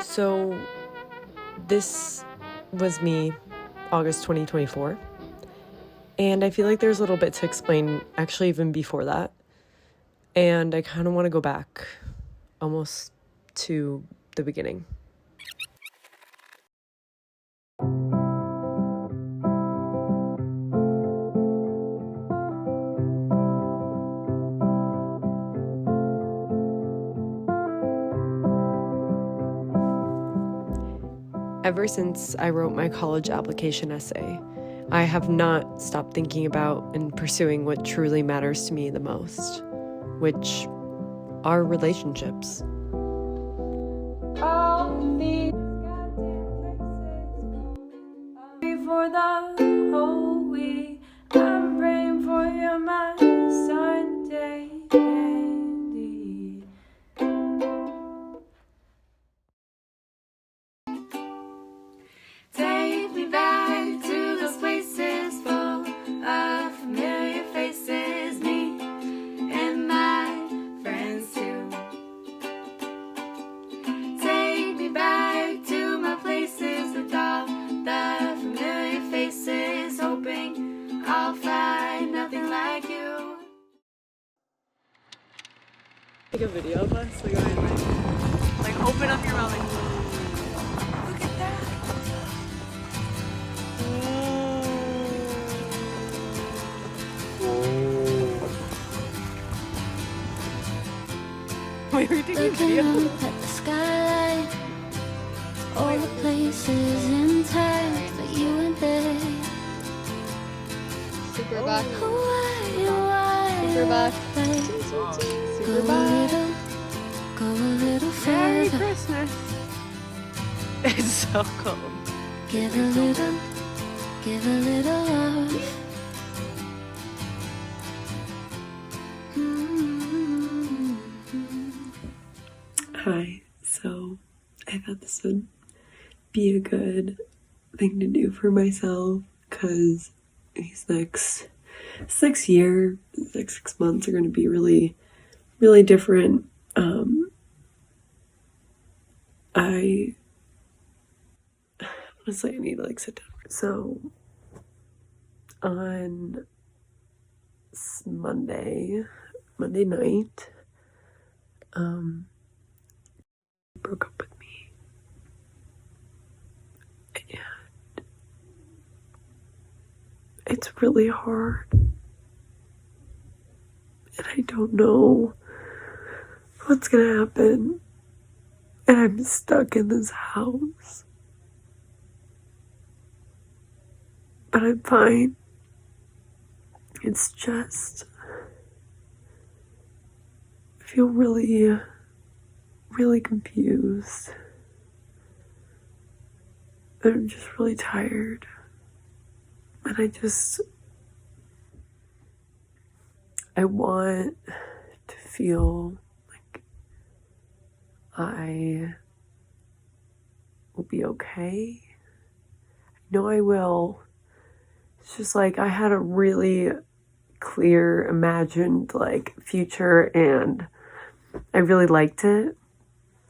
So this was me, August 2024, and I feel like there's a little bit to explain actually even before that, and I kind of want to go back almost to the beginning. Ever since I wrote my college application essay, I have not stopped thinking about and pursuing what truly matters to me the most, which are relationships. All these goddamn places for the whole week. I'm praying for you, my Sunday candy. Take me back to those places full of familiar faces, me and my friends too. Take me back to my places with all the familiar faces, hoping I'll find nothing like you. Take a video of us, like open up your mouth. Look at that. Wait, we're taking a video. Looking up at the skyline, all the places in time for you and they. Super back. Super back. Super back. Go a little Merry further. Christmas. It's so cold. Give a little love. Hi, so I thought this would be a good thing to do for myself because these next 6 months are going to be really, really different. I honestly, I need to sit down. So on Monday night, broke up with me, and it's really hard, and I don't know what's gonna happen, and I'm stuck in this house, but I'm fine. It's just, I feel really, really confused. And I'm just really tired. And I want to feel like I will be okay. I know I will. It's just like I had a really clear, imagined future, and I really liked it.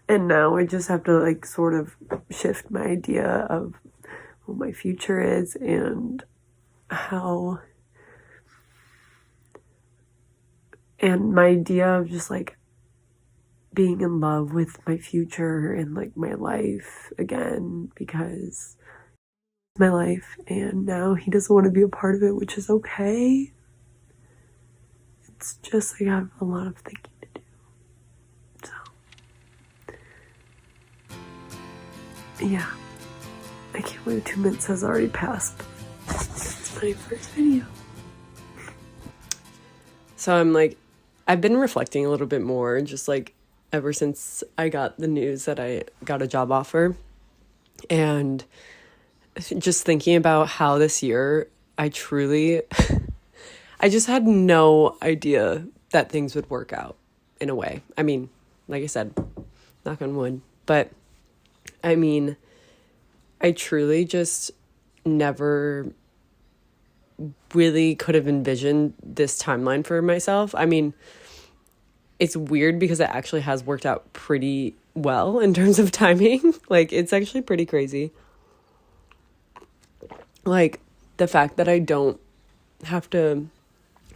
And now I just have to sort of shift my idea of what my future is and my idea of just being in love with my future and my life again, because it's my life and now he doesn't want to be a part of it, which is okay. It's just I have a lot of thinking to do. So yeah, I can't believe 2 minutes has already passed. It's my first video. So I've been reflecting a little bit more, just ever since I got the news that I got a job offer, and just thinking about how this year I just had no idea that things would work out in a way. I mean, like I said, knock on wood, but I mean, I truly just never really could have envisioned this timeline for myself. I mean, it's weird because it actually has worked out pretty well in terms of timing. Like, it's actually pretty crazy. Like, the fact that I don't have to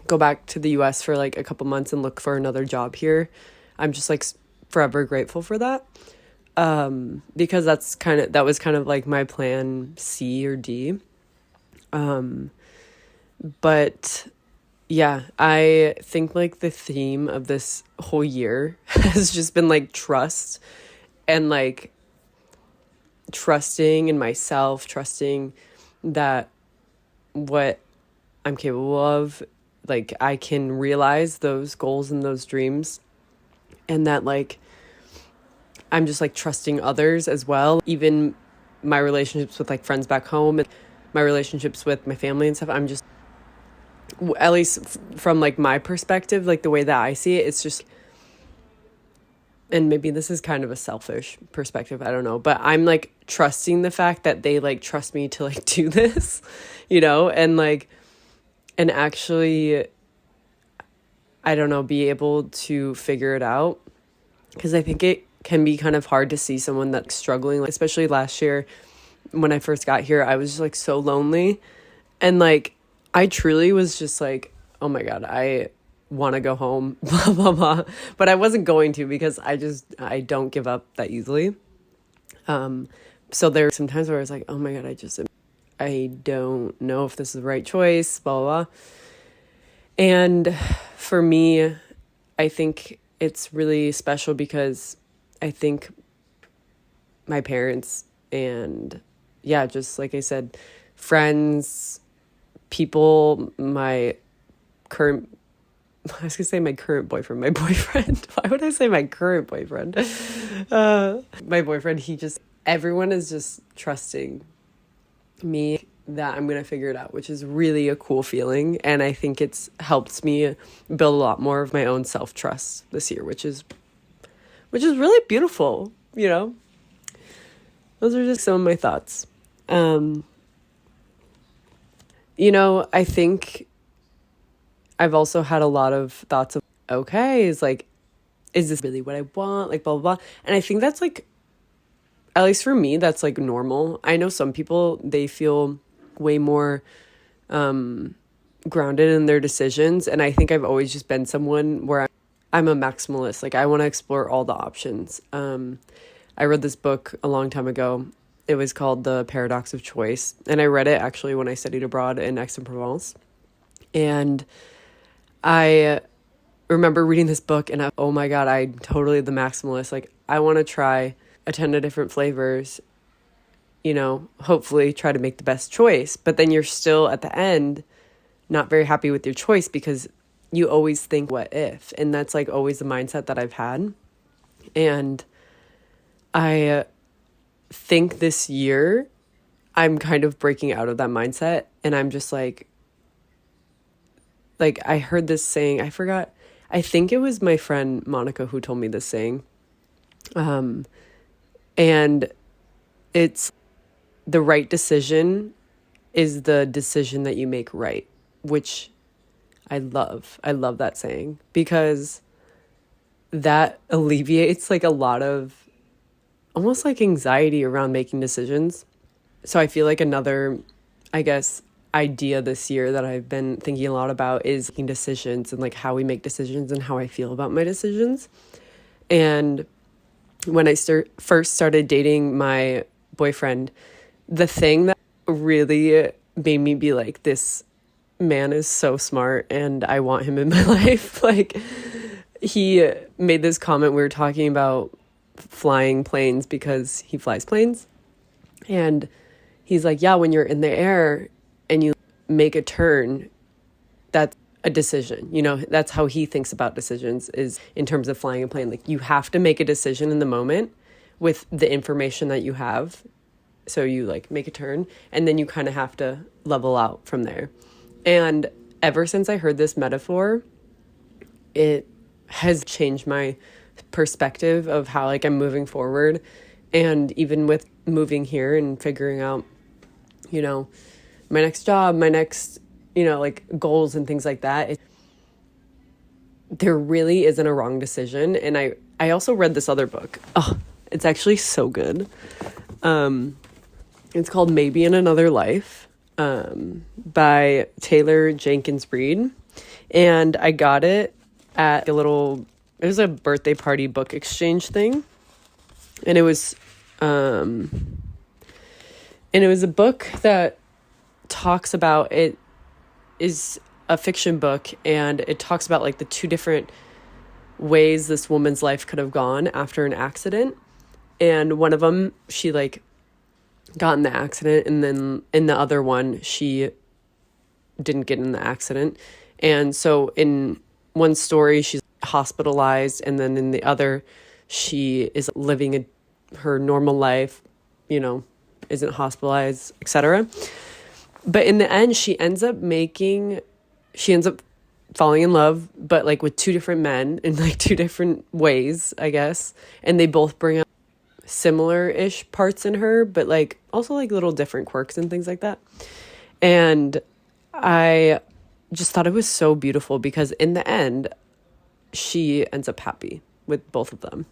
go back to the US for like a couple months and look for another job here, I'm just like forever grateful for that. Because that was kind of like my plan C or D. But yeah, I think like the theme of this whole year has just been like trust, and like trusting in myself, trusting that what I'm capable of, like I can realize those goals and those dreams, and that like I'm just like trusting others as well, even my relationships with like friends back home and my relationships with my family and stuff. I'm just, at least from like my perspective, like the way that I see it, it's just, and maybe this is kind of a selfish perspective, I don't know, but I'm like trusting the fact that they like trust me to like do this, and like, and actually, I don't know, be able to figure it out. Because I think it can be kind of hard to see someone that's struggling, like, especially last year when I first got here, I was just like so lonely, and like I truly was just like, oh my God, I want to go home, blah, blah, blah. But I wasn't going to, because I don't give up that easily. So there were some times where I was like, oh my God, I don't know if this is the right choice, blah, blah, blah. And for me, I think it's really special because I think my parents and, yeah, just like I said, friends, people, my current boyfriend. Why would I say my current boyfriend? My boyfriend, everyone is just trusting me that I'm going to figure it out, which is really a cool feeling. And I think it's helped me build a lot more of my own self-trust this year, which is really beautiful, Those are just some of my thoughts. I think I've also had a lot of thoughts of, okay, is this really what I want? Like, blah, blah, blah. And I think that's like, at least for me, that's like normal. I know some people, they feel way more grounded in their decisions. And I think I've always just been someone where I'm a maximalist. Like, I want to explore all the options. I read this book a long time ago. It was called The Paradox of Choice. And I read it actually when I studied abroad in Aix-en-Provence. And I remember reading this book and oh my God, I'm totally the maximalist. Like, I want to try a ton of different flavors, hopefully try to make the best choice. But then you're still at the end not very happy with your choice because you always think, what if? And that's like always the mindset that I've had. And I think this year I'm kind of breaking out of that mindset, and I'm just like I heard this saying, I forgot, I think it was my friend Monica who told me this saying. And it's, the right decision is the decision that you make right, which I love. I love that saying because that alleviates like a lot of almost like anxiety around making decisions. So I feel like another, I guess, idea this year that I've been thinking a lot about is making decisions and like how we make decisions and how I feel about my decisions. And when I first started dating my boyfriend, the thing that really made me be like, this man is so smart and I want him in my life. Like, he made this comment, we were talking about flying planes because he flies planes. And he's like, yeah, when you're in the air and you make a turn, that's a decision. That's how he thinks about decisions, is in terms of flying a plane. Like, you have to make a decision in the moment with the information that you have. So you like make a turn and then you kind of have to level out from there. And ever since I heard this metaphor, it has changed my perspective of how like I'm moving forward. And even with moving here and figuring out, my next job, my next, like goals and things like that, there really isn't a wrong decision. And I also read this other book. Oh, it's actually so good. It's called Maybe in Another Life, by Taylor Jenkins Reid. And I got it at it was a birthday party book exchange thing. And it was a book that talks about, it is a fiction book, and it talks about like the two different ways this woman's life could have gone after an accident. And one of them, she like got in the accident, and then in the other one, she didn't get in the accident. And so in one story, she's hospitalized, and then in the other, she is living her normal life, isn't hospitalized, etc. But in the end, she ends up falling in love, but like with two different men in like two different ways, I guess. And they both bring up similar-ish parts in her, but like also like little different quirks and things like that. And I just thought it was so beautiful because in the end, she ends up happy with both of them.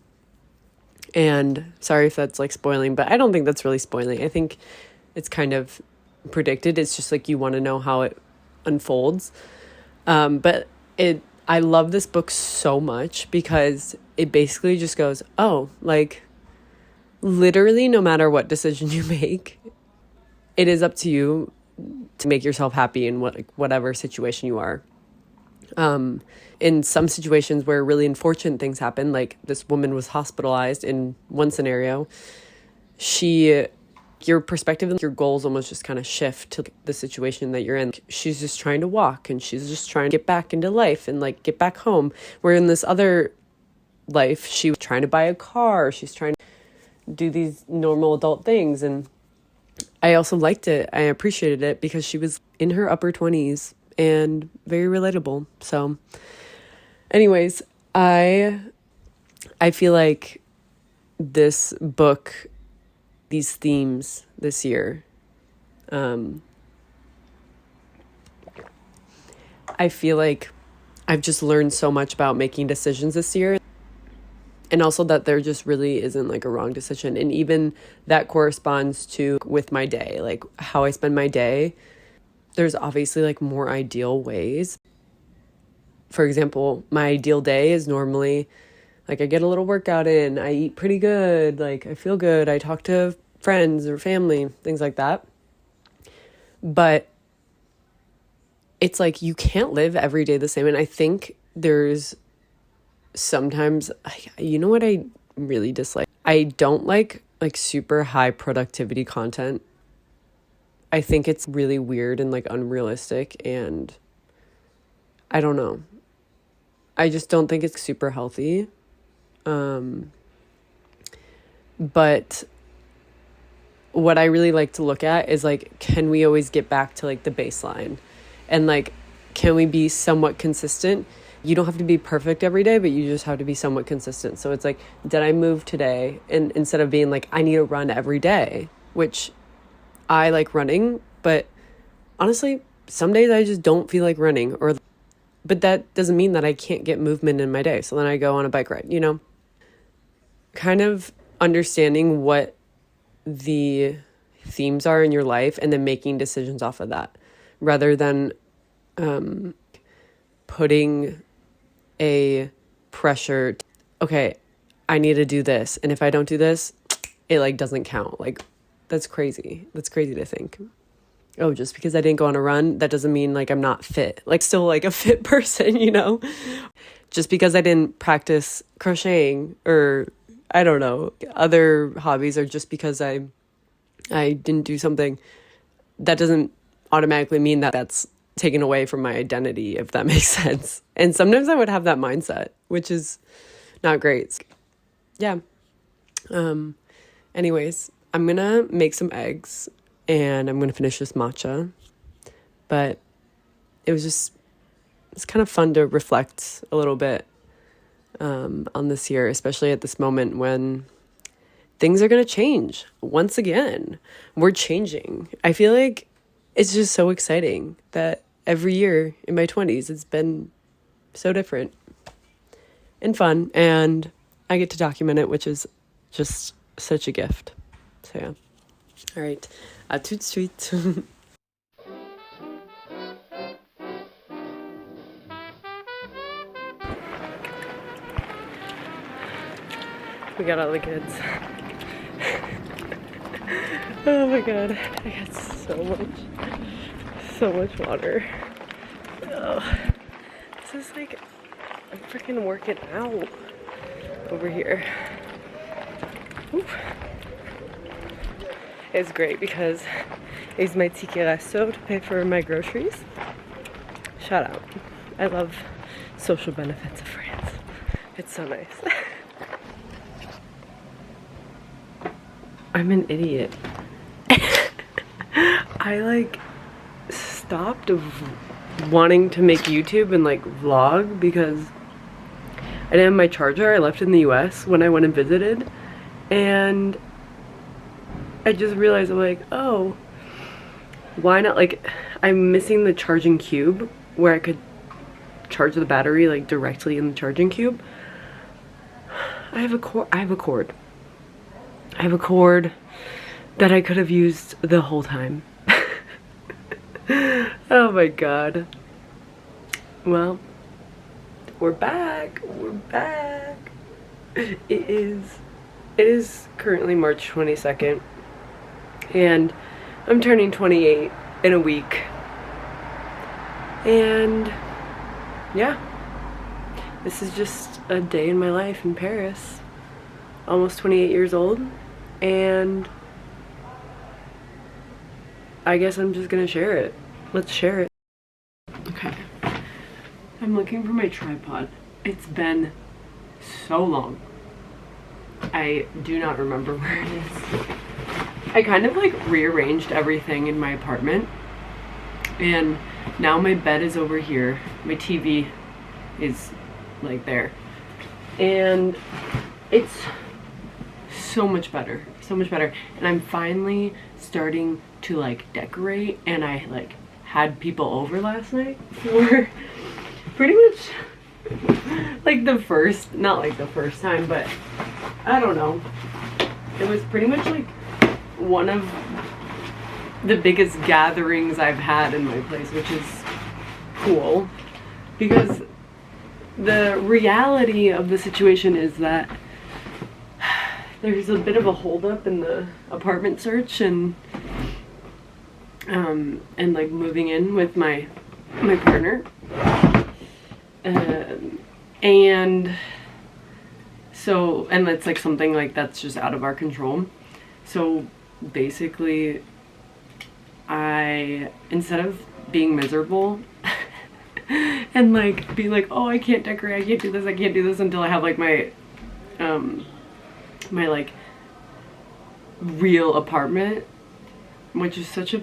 And sorry if that's like spoiling, but I don't think that's really spoiling. I think it's kind of predicted. It's just like you want to know how it unfolds. But I love this book so much because it basically just goes, oh, like literally no matter what decision you make, it is up to you to make yourself happy in whatever situation you are. In some situations where really unfortunate things happen, like this woman was hospitalized in one scenario, your perspective and your goals almost just kind of shift to the situation that you're in. She's just trying to walk, and she's just trying to get back into life and like get back home. Where in this other life, she was trying to buy a car. She's trying to do these normal adult things. And I also liked it. I appreciated it because she was in her upper 20s and very relatable. So anyways, I feel like this book, these themes this year, I feel like I've just learned so much about making decisions this year, and also that there just really isn't like a wrong decision. And even that corresponds to with my day, like how I spend my day. There's obviously like more ideal ways. For example, my ideal day is normally like I get a little workout in, I eat pretty good, like I feel good, I talk to friends or family, things like that. But it's like you can't live every day the same. And I think there's sometimes, you know what I really dislike? I don't like super high productivity content. I think it's really weird and like unrealistic, and I don't know. I just don't think it's super healthy. But what I really like to look at is like, can we always get back to like the baseline? And like, can we be somewhat consistent? You don't have to be perfect every day, but you just have to be somewhat consistent. So it's like, did I move today? And instead of being like, I need to run every day, which I like running, but honestly, some days I just don't feel like running, but that doesn't mean that I can't get movement in my day. So then I go on a bike ride, kind of understanding what the themes are in your life and then making decisions off of that, rather than putting a pressure. Okay, I need to do this, and if I don't do this, it like doesn't count. Like that's crazy. That's crazy to think. Oh, just because I didn't go on a run, that doesn't mean like I'm not fit. Like still like a fit person, Just because I didn't practice crocheting or I don't know, other hobbies, or just because I didn't do something, that doesn't automatically mean that that's taken away from my identity, if that makes sense. And sometimes I would have that mindset, which is not great. Yeah. Anyways, I'm going to make some eggs and I'm going to finish this matcha. But it's kind of fun to reflect a little bit on this year, especially at this moment when things are going to change once again. We're changing. I feel like it's just so exciting that every year in my 20s, it's been so different. and fun, and I get to document it, which is just such a gift. So yeah. All right, à tout de suite. We got all the kids. Oh my god, I got so much water. Oh, this is like, I'm freaking working out over here. Ooh. It's great because I use my ticket resto to pay for my groceries. Shout out. I love social benefits of France. It's so nice. I'm an idiot. I like stopped wanting to make YouTube and like vlog because I didn't have my charger. I left in the US when I went and visited, and I just realized, I'm like, oh, why not? Like, I'm missing the charging cube where I could charge the battery like directly in the charging cube. I have a cord that I could have used the whole time. Oh my god. Well, we're back. It is currently March 22nd, and I'm turning 28 in a week. And yeah, this is just a day in my life in Paris. Almost 28 years old, and I guess I'm just gonna share it. Let's share it. Okay. I'm looking for my tripod. It's been so long. I do not remember where it is. I kind of like rearranged everything in my apartment, and now my bed is over here. My TV is like there. And it's so much better. And I'm finally starting to like decorate, and I like had people over last night for pretty much like not like the first time, but I don't know. It was pretty much like one of the biggest gatherings I've had in my place, which is cool because the reality of the situation is that there's a bit of a holdup in the apartment search and like moving in with my partner, and so, and it's like something like that's just out of our control. So basically, instead of being miserable and like being like, oh, I can't decorate, I can't do this until I have like my my like real apartment, which is such a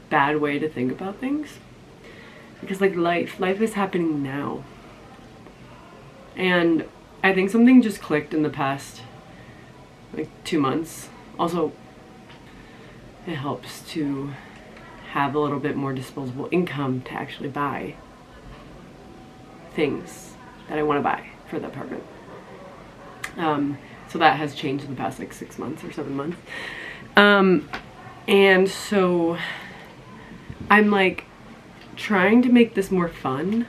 bad way to think about things, because like life is happening now, and I think something just clicked in the past like 2 months. Also, it helps to have a little bit more disposable income to actually buy things that I want to buy for the apartment. So that has changed in the past like 6 months or 7 months. And so I'm like trying to make this more fun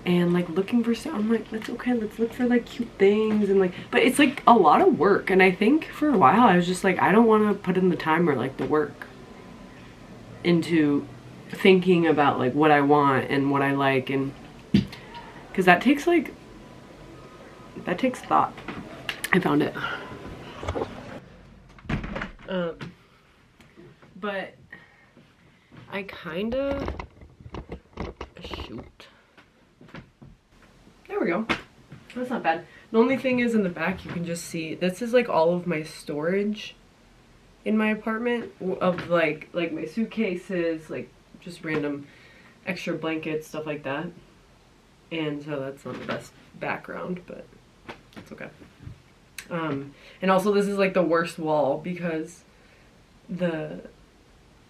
and like looking for stuff. I'm like, let's look for like cute things, and like, but it's like a lot of work. And I think for a while I was just like, I don't want to put in the time or like the work into thinking about like what I want and what I like, and because that takes thought. I found it. But I kinda shoot. There we go. That's not bad. The only thing is in the back you can just see, this is like all of my storage in my apartment of like my suitcases, like just random extra blankets, stuff like that. And so that's not the best background, but it's okay. And also this is like the worst wall because the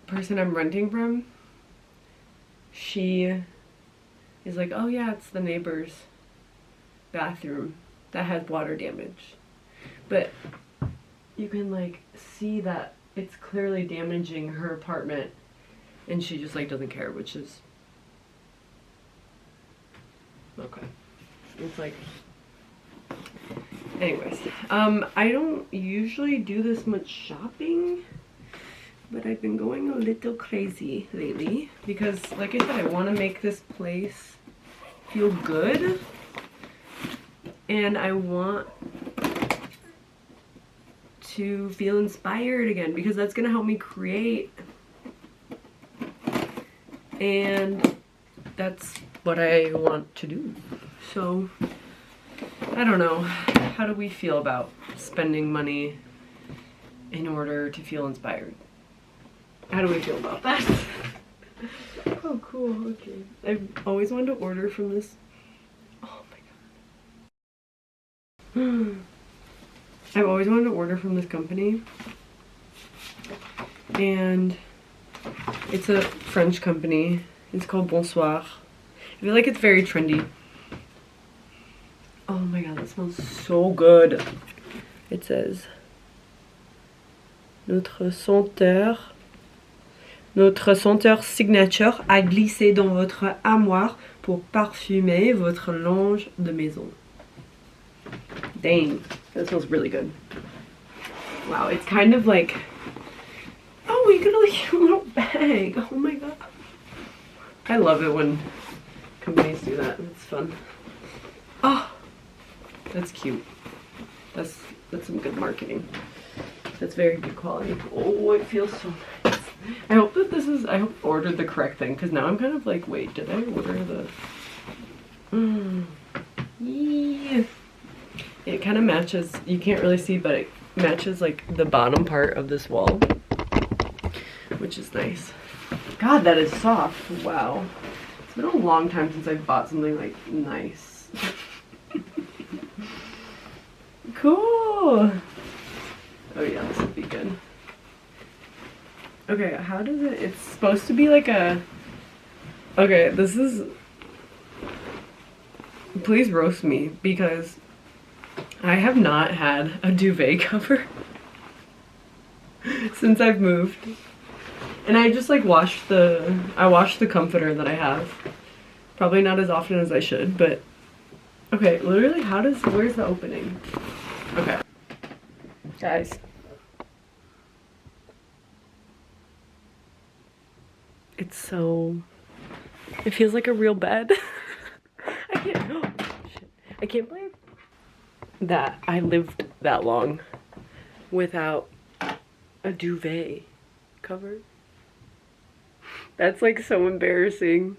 person I'm renting from, she is like, oh yeah, it's the neighbors bathroom that has water damage. But you can like see that it's clearly damaging her apartment, and she just like doesn't care, which is okay. It's like, anyways, I don't usually do this much shopping, but I've been going a little crazy lately because, like I said, I want to make this place feel good, and I want to feel inspired again because that's gonna help me create, and that's what I want to do. So I don't know, how do we feel about spending money in order to feel inspired? How do we feel about that? Oh cool, okay. I've always wanted to order from this. Oh my god. I've always wanted to order from this company, and it's a French company. It's called Bonsoir. I feel like it's very trendy. Oh my god, that smells so good. It says Notre senteur signature a glissé dans votre armoire pour parfumer votre linge de maison. Dang, that smells really good. Wow, it's kind of like, oh, we got a cute little bag. Oh my god. I love it when companies do that. It's fun. Oh, that's cute. That's some good marketing. That's very good quality. Oh, it feels so nice. I hope that I hope I ordered the correct thing, because now I'm kind of like, wait, did I order the... Yeah. It kind of matches, you can't really see, but it matches like the bottom part of this wall, which is nice. God, that is soft. Wow. It's been a long time since I've bought something like nice. Cool. Oh yeah, this would be good. Okay, how does it, it's supposed to be like a, okay, this is, please roast me because I have not had a duvet cover since I've moved. And I just like I washed the comforter that I have. Probably not as often as I should, but okay, literally where's the opening? Okay. Guys. It feels like a real bed. I can't believe that I lived that long without a duvet cover. That's like so embarrassing.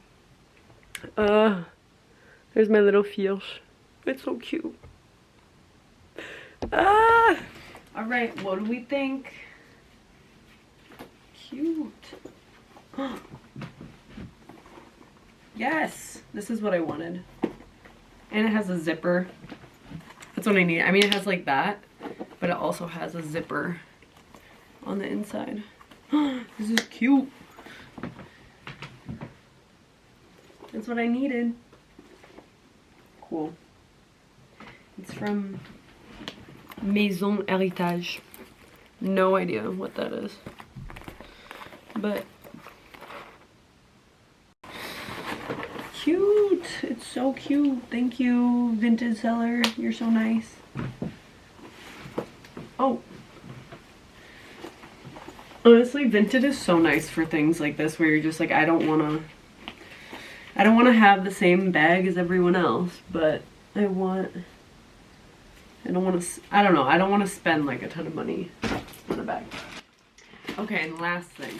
There's my little fish. It's so cute. Alright, what do we think? Cute. Yes, this is what I wanted. And it has a zipper. That's what I need. I mean, it has like that, but it also has a zipper on the inside. This is cute. That's what I needed. Cool. It's from Maison Héritage. No idea what that is. But cute. It's so cute. Thank you, vintage seller. You're so nice. Oh. Honestly, Vinted is so nice for things like this where you're just like, I don't want to have the same bag as everyone else, but I don't want to spend like a ton of money on a bag. Okay, and last thing,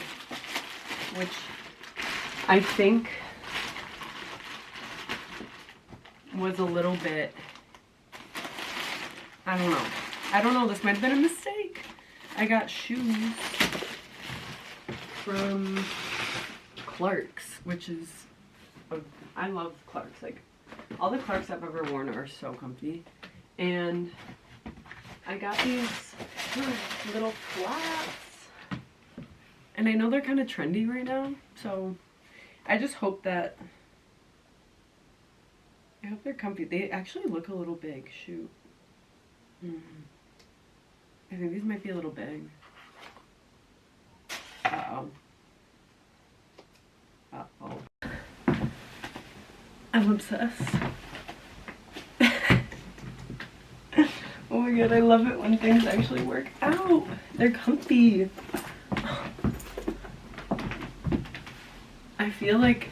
which I think was a little bit, I don't know, this might have been a mistake. I got shoes from Clark's, which is, I love Clark's. Like, all the Clark's I've ever worn are so comfy. And I got these little flats. And I know they're kind of trendy right now, so I just hope that I hope they're comfy. They actually look a little big. Shoot. I think these might be a little big. Uh-oh. Uh-oh. I'm obsessed. Oh my god, I love it when things actually work out. They're comfy. I feel like